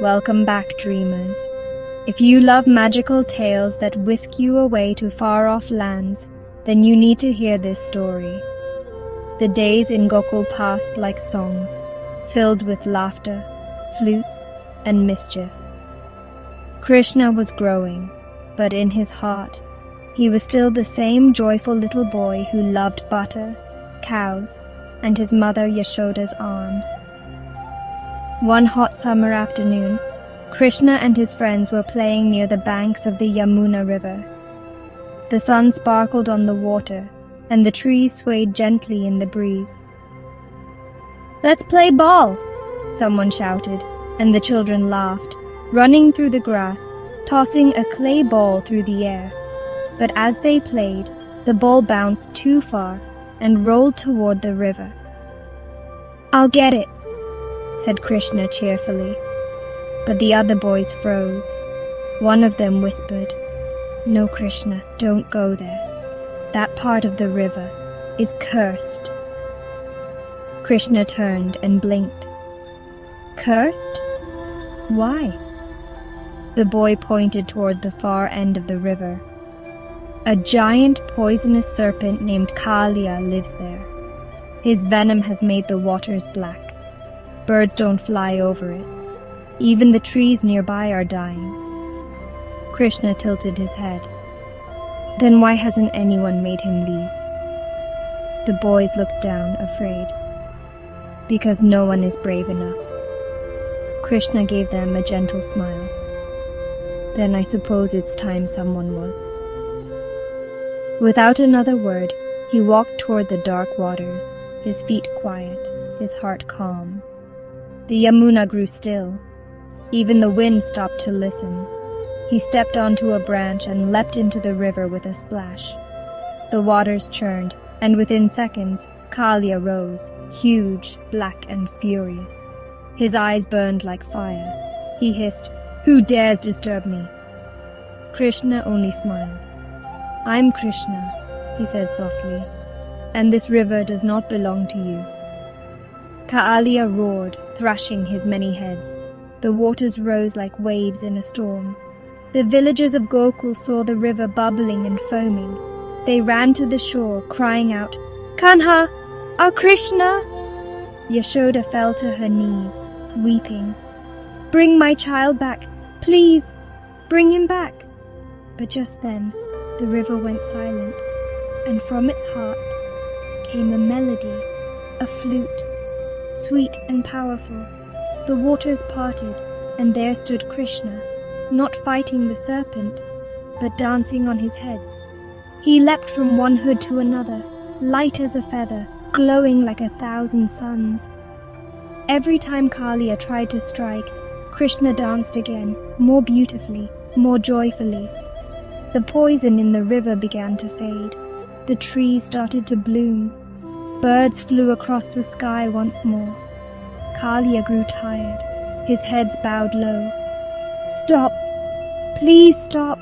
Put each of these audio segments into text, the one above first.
Welcome back, dreamers. If you love magical tales that whisk you away to far-off lands, then you need to hear this story. The days in Gokul passed like songs, filled with laughter, flutes, and mischief. Krishna was growing, but in his heart, he was still the same joyful little boy who loved butter, cows, and his mother Yashoda's arms. One hot summer afternoon, Krishna and his friends were playing near the banks of the Yamuna river. The sun sparkled on the water, and the trees swayed gently in the breeze. "Let's play ball!" someone shouted, and the children laughed, running through the grass, tossing a clay ball through the air. But as they played, the ball bounced too far and rolled toward the river. "I'll get it," said Krishna cheerfully. But the other boys froze. One of them whispered, "No, Krishna, don't go there. That part of the river is cursed." Krishna turned and blinked. "Cursed? Why?" The boy pointed toward the far end of the river. "A giant poisonous serpent named Kalia lives there. His venom has made the waters black. Birds don't fly over it. Even the trees nearby are dying." Krishna tilted his head. "Then why hasn't anyone made him leave?" The boys looked down, afraid. "Because no one is brave enough." Krishna gave them a gentle smile. "Then I suppose it's time someone was." Without another word, he walked toward the dark waters, his feet quiet, his heart calm. The Yamuna grew still. Even the wind stopped to listen. He stepped onto a branch and leapt into the river with a splash. The waters churned, and within seconds, Kalia rose, huge, black, and furious. His eyes burned like fire. He hissed, "Who dares disturb me?" Krishna only smiled. "I'm Krishna," he said softly, "and this river does not belong to you." Kalia roared, thrashing his many heads. The waters rose like waves in a storm. The villagers of Gokul saw the river bubbling and foaming. They ran to the shore, crying out, "Kanha! Our Krishna!" Yashoda fell to her knees, weeping. "Bring my child back! Please! Bring him back!" But just then, the river went silent, and from its heart came a melody, a flute, sweet and powerful. The waters parted, and there stood Krishna, not fighting the serpent, but dancing on his heads. He leapt from one hood to another, light as a feather, glowing like 1,000 suns. Every time Kalia tried to strike, Krishna danced again, more beautifully, more joyfully. The poison in the river began to fade. The trees started to bloom. Birds flew across the sky once more. Kalia grew tired. His head bowed low. "Stop! Please stop!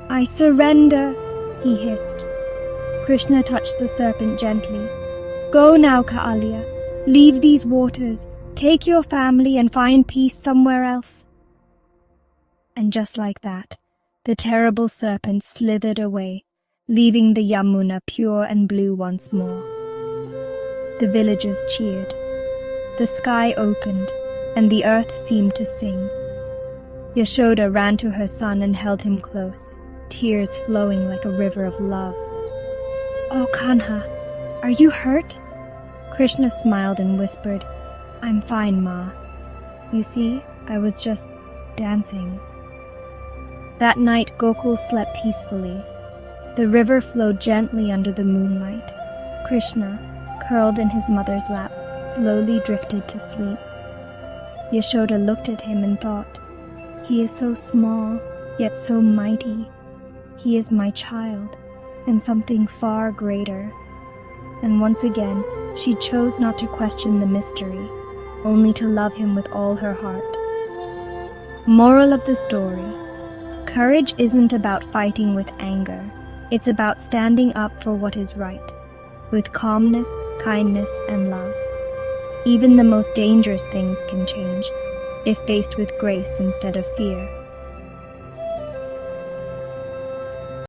I surrender!" he hissed. Krishna touched the serpent gently. "Go now, Kalia. Leave these waters. Take your family and find peace somewhere else." And just like that, the terrible serpent slithered away, leaving the Yamuna pure and blue once more. The villagers cheered. The sky opened, and the earth seemed to sing. Yashoda ran to her son and held him close, tears flowing like a river of love. "Oh, Kanha, are you hurt?" Krishna smiled and whispered, "I'm fine, Ma. You see, I was just dancing." That night, Gokul slept peacefully. The river flowed gently under the moonlight. Krishna, curled in his mother's lap, slowly drifted to sleep. Yashoda looked at him and thought, "He is so small, yet so mighty. He is my child, and something far greater." And once again, she chose not to question the mystery, only to love him with all her heart. Moral of the story: courage isn't about fighting with anger. It's about standing up for what is right, with calmness, kindness, and love. Even the most dangerous things can change, if faced with grace instead of fear.